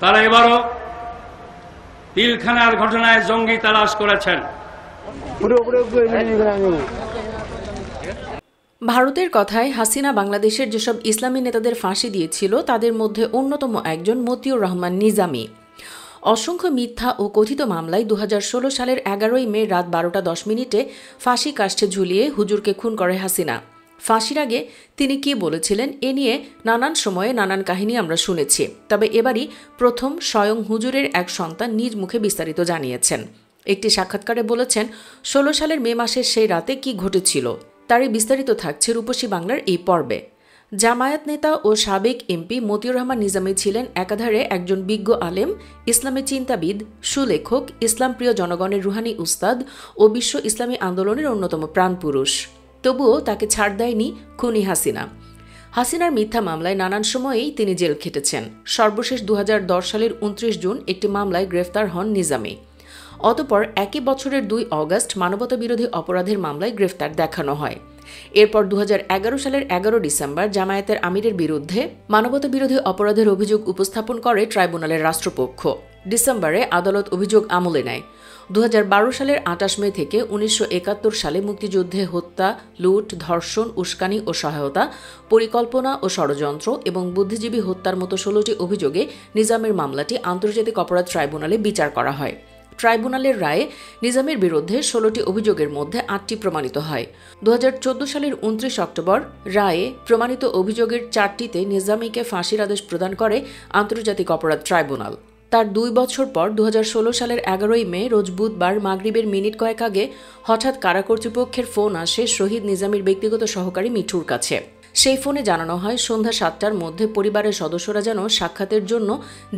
তারা এবারও পিলখানার ঘটনায় জঙ্গি তালাশ করেছেন। ভারতের কথায় হাসিনা বাংলাদেশের যেসব ইসলামী নেতাদের ফাঁসি দিয়েছিল তাদের মধ্যে অন্যতম একজন মতিউর রহমান নিজামী। অসংখ্য মিথ্যা ও কথিত মামলায় 2016 সালের 11ই মে রাত 12:10 ফাঁসি কাষ্ঠে ঝুলিয়ে হুজুরকে খুন করে হাসিনা। ফাঁসির আগে তিনি কি বলেছিলেন এ নিয়ে নানান সময়ে নানান কাহিনী আমরা শুনেছি, তবে এবারই প্রথম স্বয়ং হুজুরের এক সন্তান নিজ মুখে বিস্তারিত জানিয়েছেন। একটি সাক্ষাৎকারে বলেছেন 16 সালের মে মাসের সেই রাতে কি ঘটেছিল তারই বিস্তারিত থাকছে রূপসী বাংলার এই পর্বে। জামায়াত নেতা ও সাবেক এমপি মতিউর রহমান নিজামী ছিলেন একাধারে একজন বিজ্ঞ আলেম, ইসলামী চিন্তাবিদ, সুলেখক, ইসলামপ্রিয় জনগণের রুহানি উস্তাদ ও বিশ্ব ইসলামী আন্দোলনের অন্যতম প্রাণপুরুষ। তবুও তাকে ছাড় দেয়নি খুনি হাসিনা। হাসিনার মিথ্যা মামলায় নানান সময়েই তিনি জেল খেটেছেন। সর্বশেষ 2010 সালের 29 জুন একটি মামলায় গ্রেফতার হন নিজামী। অতঃপর একই বছরের 2 অগস্ট মানবতাবিরোধী অপরাধের মামলায় গ্রেফতার দেখানো হয়। এরপর 2011 সালের 11 ডিসেম্বর জামায়াতের আমিরের বিরুদ্ধে মানবতাবিরোধী অপরাধের অভিযোগ উপস্থাপন করে ট্রাইব্যুনালের রাষ্ট্রপক্ষ। ডিসেম্বরে আদালত অভিযোগ আমলে নেয়। 2012 সালের 28 মে থেকে 1971 সালে মুক্তিযুদ্ধে হত্যা, লুট, ধর্ষণ, উস্কানি ও সহায়তা, পরিকল্পনা ও ষড়যন্ত্র এবং বুদ্ধিজীবী হত্যার মতো 16টি অভিযোগে নিজামের মামলাটি আন্তর্জাতিক অপরাধ ট্রাইব্যুনালে বিচার করা হয়। ট্রাইব্যুনালের রায়ে নিজামের বিরুদ্ধে 16টি অভিযোগের মধ্যে 8টি প্রমাণিত হয়। 2014 সালের 29 অক্টোবর রায়ে প্রমাণিত অভিযোগের 4টিতে নিজামীকে ফাঁসির আদেশ প্রদান করে আন্তর্জাতিক অপরাধ ট্রাইব্যুনাল। তার 2 বছর পর 2016 সালের 11ই মে রোজ বুধবার মাগরিবের মিনিট কয়েক আগে হঠাৎ কারা কর্তৃপক্ষের ফোন আসে শহীদ নিজামীর ব্যক্তিগত সহকারী মিঠুর কাছে। সেই ফোনে জানানো হয় সন্ধ্যা 7টার মধ্যে পরিবারের সদস্যরা যেন সাক্ষাতের জন্য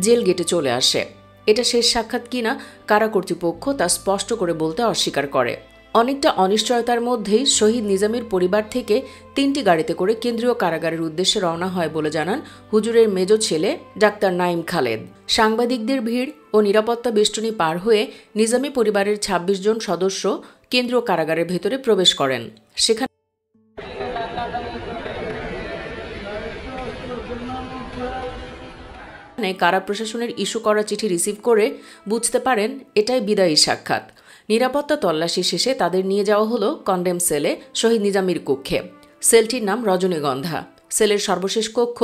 জেল গেটে চলে আসে। এটা শেষ সাক্ষাৎ কিনা কারা কর্তৃপক্ষ তা স্পষ্ট করে বলতে অস্বীকার করে। অনেকটা অনিশ্চয়তার মধ্যেই শহীদ নিজামীর পরিবার থেকে 3টি গাড়িতে করে কেন্দ্রীয় কারাগারের উদ্দেশ্যে রওনা হয় বলে জানান হুজুরের মেজ ছেলে ডাক্তার নাইম খালেদ। সাংবাদিকদের ভিড় ও নিরাপত্তা বেষ্টনী পার হয়ে নিজামী পরিবারের 26 জন সদস্য কেন্দ্রীয় কারাগারের ভেতরে প্রবেশ করেন। সেখানে কারা প্রশাসনের ইস্যু করা চিঠি রিসিভ করে বুঝতে পারেন এটাই বিদায়ী সাক্ষাৎ। নিরাপত্তা তল্লাশি শেষে তাদের নিয়ে যাওয়া হলো কন্ডেম সেলে শহীদ নিজামীর কক্ষে। সেলটির নাম রজনীগন্ধা। সেলের সর্বশেষ কক্ষ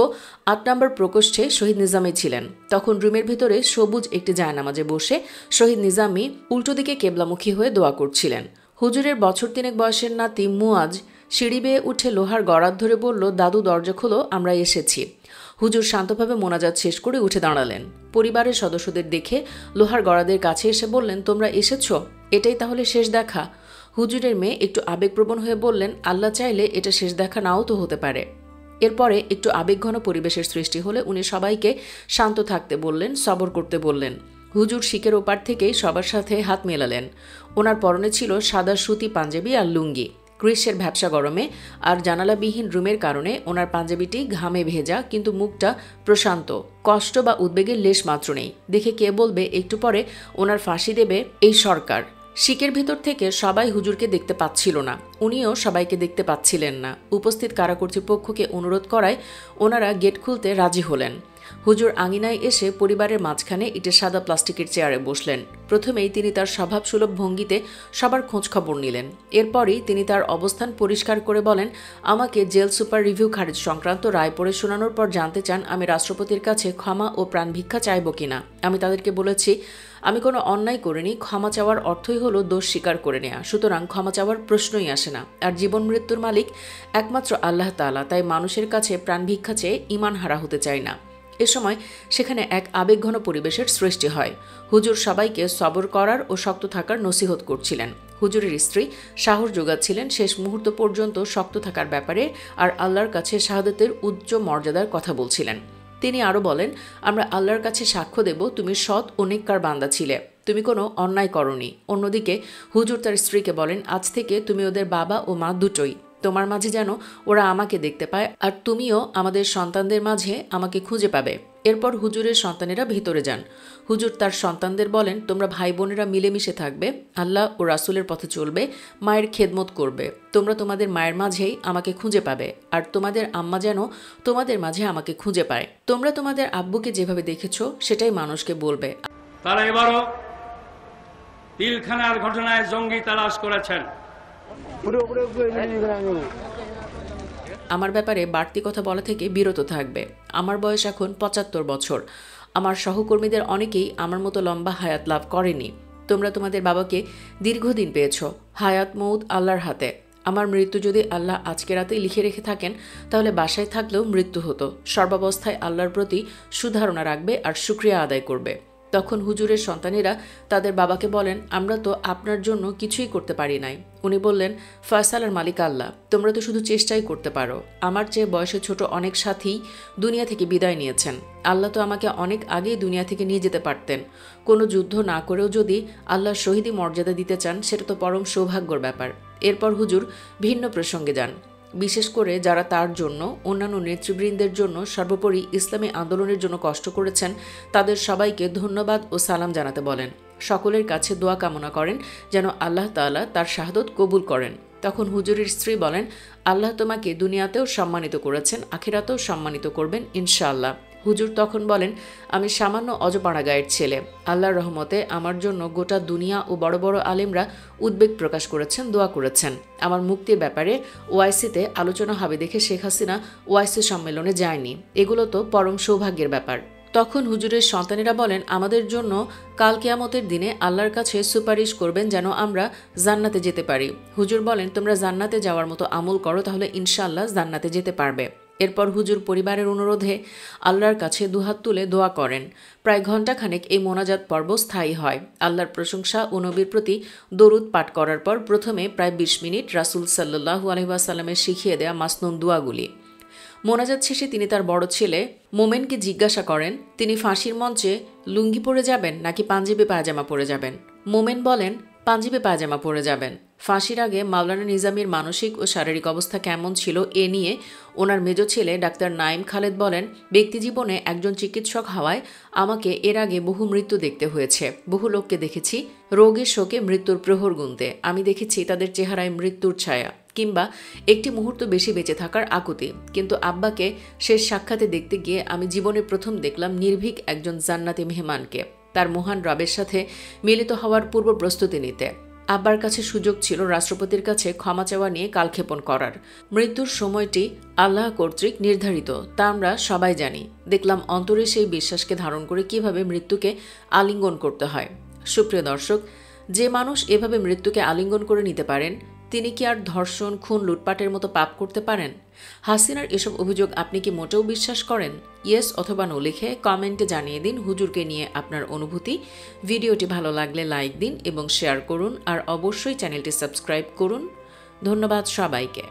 8 নম্বর প্রকোষ্ঠে শহীদ নিজামী ছিলেন। তখন রুমের ভেতরে সবুজ একটি জায়নামাজে বসে শহীদ নিজামী উল্টো দিকে কেবলামুখী হয়ে দোয়া করছিলেন। হুজুরের বছর 3 বয়সের নাতি মুয়াজ সিঁড়ি বেয়ে উঠে লোহার গড়াত ধরে বলল, দাদু দরজা খোলো, আমরা এসেছি। হুজুর শান্তভাবে মোনাজাত শেষ করে উঠে দাঁড়ালেন। পরিবারের সদস্যদের দেখে লোহার গড়াদের কাছে এসে বললেন, তোমরা এসেছ? এটাই তাহলে শেষ দেখা? হুজুরের মেয়ে একটু আবেগপ্রবণ হয়ে বললেন, আল্লাহ চাইলে এটা শেষ দেখা নাও তো হতে পারে। এরপরে একটু আবেগঘন পরিবেশের সৃষ্টি হলে উনি সবাইকে শান্ত থাকতে বললেন, সবর করতে বললেন। হুজুর শিকের ওপার থেকেই সবার সাথে হাত মেলালেন। ওনার পরনে ছিল সাদা সুতি পাঞ্জাবি আর লুঙ্গি। গ্রীষ্মের ভ্যাপসা গরমে আর জানালাবিহীন রুমের কারণে ওনার পাঞ্জাবিটি ঘামে ভেজা, কিন্তু মুখটা প্রশান্ত। কষ্ট বা উদ্বেগের লেশ মাত্র নেই। দেখে কে বলবে একটু পরে ওনার ফাঁসি দেবে এই সরকার। শিকের ভেতর থেকে সবাই হুজুরকে দেখতে পাচ্ছিল না, উনিও সবাইকে দেখতে পাচ্ছিলেন না। উপস্থিত কারা কর্তৃপক্ষকে অনুরোধ করায় ওনারা গেট খুলতে রাজি হলেন। হুজুর আঙিনায় এসে পরিবারের মাঝখানে ইটের সাদা প্লাস্টিকের চেয়ারে বসলেন। প্রথমেই তিনি তার স্বভাবসুলভ ভঙ্গিতে সবার খোঁজখবর নিলেন। এরপরই তিনি তার অবস্থান পরিষ্কার করে বলেন, আমাকে জেল সুপার রিভিউ খারিজ সংক্রান্ত রায় পড়ে শোনানোর পর জানতে চান আমি রাষ্ট্রপতির কাছে ক্ষমা ও প্রাণ ভিক্ষা চাইব কিনা। আমি তাদেরকে বলেছি আমি কোনো অন্যায় করিনি, ক্ষমা চাওয়ার অর্থই হলো দোষ স্বীকার করে নেওয়া, সুতরাং ক্ষমা চাওয়ার প্রশ্নই আসে না। আর জীবন মৃত্যুর মালিক একমাত্র আল্লাহ তাআলা, তাই মানুষের কাছে প্রাণ ভিক্ষা চেয়ে ঈমান হারা হতে চাই না। এ সময় সেখানে এক আবেগঘন পরিবেশের সৃষ্টি হয়। হুজুর সবাইকে সবর করার ও শক্ত থাকার নসিহত করছিলেন। হুজুরের স্ত্রী সাহস যোগাচ্ছিলেন শেষ মুহূর্ত পর্যন্ত শক্ত থাকার ব্যাপারে, আর আল্লাহর কাছে শাহাদাতের উচ্চ মর্যাদার কথা বলছিলেন। তিনি আরও বলেন, আমরা আল্লাহর কাছে সাক্ষ্য দেব তুমি সৎ ও নেককার বান্দা ছিলে, তুমি কোনো অন্যায় করনি। অন্যদিকে হুজুর তার স্ত্রীকে বলেন, আজ থেকে তুমি ওদের বাবা ও মা দুটোই। তোমার মাঝে যেন ওরা আমাকে দেখতে পায়, আর তুমিও আমাদের সন্তানদের মাঝে আমাকে খুঁজে পাবে। এরপর হুজুরের সন্তানেরা ভেতরে যান। হুজুর তার সন্তানদের বলেন, তোমরা ভাই বোনেরা মিলেমিশে থাকবে, আল্লাহ ও রাসূলের পথে চলবে, মায়ের খেদমত করবে। তোমরা তোমাদের মায়ের মাঝেই আমাকে খুঁজে পাবে, আর তোমাদের আম্মা যেন তোমাদের মাঝে আমাকে খুঁজে পায়। তোমরা তোমাদের আব্বুকে যেভাবে দেখেছো সেটাই মানুষকে বলবে। তারা এবারও পিলখানার ঘটনায় জঙ্গি তালাশ করেছেন। আমার ব্যাপারে বাড়তি কথা বলা থেকে বিরত থাকবে। আমার বয়স এখন ৭৫ বছর। আমার সহকর্মীদের অনেকেই আমার মতো লম্বা হায়াত লাভ করেনি। তোমরা তোমাদের বাবাকে দীর্ঘদিন পেয়েছ। হায়াত মৌত আল্লাহর হাতে। আমার মৃত্যু যদি আল্লাহ আজকে রাতেই লিখে রেখে থাকেন, তাহলে বাসায় থাকলেও মৃত্যু হতো। সর্বাবস্থায় আল্লাহর প্রতি সুধারণা রাখবে আর শুকরিয়া আদায় করবে। তখন হুজুরের সন্তানেরা তাদের বাবাকে বলেন, আমরা তো আপনার জন্য কিছুই করতে পারি নাই। উনি বললেন, ফয়সালার মালিক আল্লাহ, তোমরা তো শুধু চেষ্টাই করতে পারো। আমার চেয়ে বয়সে ছোট অনেক সাথী দুনিয়া থেকে বিদায় নিয়েছেন। আল্লাহ তো আমাকে অনেক আগেই দুনিয়া থেকে নিয়ে যেতে পারতেন। কোনো যুদ্ধ না করেও যদি আল্লাহ শহীদি মর্যাদা দিতে চান, সেটা তো পরম সৌভাগ্যর ব্যাপার। এরপর হুজুর ভিন্ন প্রসঙ্গে যান। বিশেষ করে যারা তার জন্য, অন্যান্য নেতৃবৃন্দের জন্য, সর্বোপরি ইসলামী আন্দোলনের জন্য কষ্ট করেছেন, তাদের সবাইকে ধন্যবাদ ও সালাম জানাতে বলেন। সকলের কাছে দোয়া কামনা করেন যেন আল্লাহ তাআলা তার শাহাদত কবুল করেন। তখন হুজুরের স্ত্রী বলেন, আল্লাহ তোমাকে দুনিয়াতেও সম্মানিত করেছেন, আখিরাতেও সম্মানিত করবেন ইনশাআল্লাহ। হুজুর তখন বলেন, আমি সামান্য অজপাড়া গায়ের ছেলে। আল্লাহর রহমতে আমার জন্য গোটা দুনিয়া ও বড় বড় আলেমরা উদ্বেগ প্রকাশ করেছেন, দোয়া করেছেন। আমার মুক্তির ব্যাপারে ওআইসিতে আলোচনা হবে দেখে শেখ হাসিনা ওআইসি সম্মেলনে যায়নি। এগুলো তো পরম সৌভাগ্যের ব্যাপার। তখন হুজুরের সন্তানেরা বলেন, আমাদের জন্য কাল কিয়ামতের দিনে আল্লাহর কাছে সুপারিশ করবেন যেন আমরা জান্নাতে যেতে পারি। হুজুর বলেন, তোমরা জান্নাতে যাওয়ার মতো আমল করো, তাহলে ইনশাআল্লাহ জান্নাতে যেতে পারবে। এরপর হুজুর পরিবারের অনুরোধে আল্লাহর কাছে দুহাত তুলে দোয়া করেন। প্রায় ঘণ্টাখানেক এই মোনাজাত পর্ব স্থায়ী হয়। আল্লাহর প্রশংসা ও নবীর প্রতি দরুদ পাঠ করার পর প্রথমে প্রায় ২০ মিনিট রাসূল সাল্লাল্লাহু আলাইহি ওয়াসাল্লামের শিখিয়ে দেয়া মাসনুন দোয়াগুলি। মোনাজাত শেষে তিনি তার বড় ছেলে মোমেনকে জিজ্ঞাসা করেন, তিনি ফাঁসির মঞ্চে লুঙ্গি পরে যাবেন নাকি পাঞ্জাবি পায়জামা পরে যাবেন? মোমেন বলেন, পাঞ্জাবি পায়জামা পরে যাবেন। ফাঁসির আগে মাওলানা নিজামীর মানসিক ও শারীরিক অবস্থা কেমন ছিল এ নিয়ে ওনার মেজ ছেলে ডাক্তার নাইম খালেদ বলেন, ব্যক্তিজীবনে একজন চিকিৎসক হওয়ায় আমাকে এর আগে বহু মৃত্যু দেখতে হয়েছে। বহু লোককে দেখেছি রোগের শোকে মৃত্যুর প্রহর গুনতে। আমি দেখেছি তাদের চেহারায় মৃত্যুর ছায়া কিংবা একটি মুহূর্ত বেশি বেঁচে থাকার আকুতি। কিন্তু আব্বাকে শেষ সাক্ষাতে দেখতে গিয়ে আমি জীবনে প্রথম দেখলাম নির্ভীক একজন জান্নাতি মেহমানকে, তার মহান রবের সাথে মিলিত হওয়ার পূর্ব প্রস্তুতি নিতে। আব্বার কাছে সুযোগ ছিল রাষ্ট্রপতির কাছে ক্ষমা চাওয়া নিয়ে কালক্ষেপণ করার। মৃত্যুর সময়টি আল্লাহ কর্তৃক নির্ধারিত, তা আমরা সবাই জানি। দেখলাম অন্তরে সেই বিশ্বাসকে ধারণ করে কিভাবে মৃত্যুকে আলিঙ্গন করতে হয়। সুপ্রিয় দর্শক, যে মানুষ এভাবে মৃত্যুকে আলিঙ্গন করে নিতে পারেন, তিনি কি আর ধর্ষণ, খুন, লুটপাটের মতো পাপ করতে পারেন? হাসিনার এসব অভিযোগ আপনি কি মোটেও বিশ্বাস করেন? ইয়েস অথবা নো লিখে কমেন্টে জানিয়ে দিন হুজুরকে নিয়ে আপনার অনুভূতি। ভিডিওটি ভালো লাগলে লাইক দিন এবং শেয়ার করুন, আর অবশ্যই চ্যানেলটি সাবস্ক্রাইব করুন। ধন্যবাদ সবাইকে।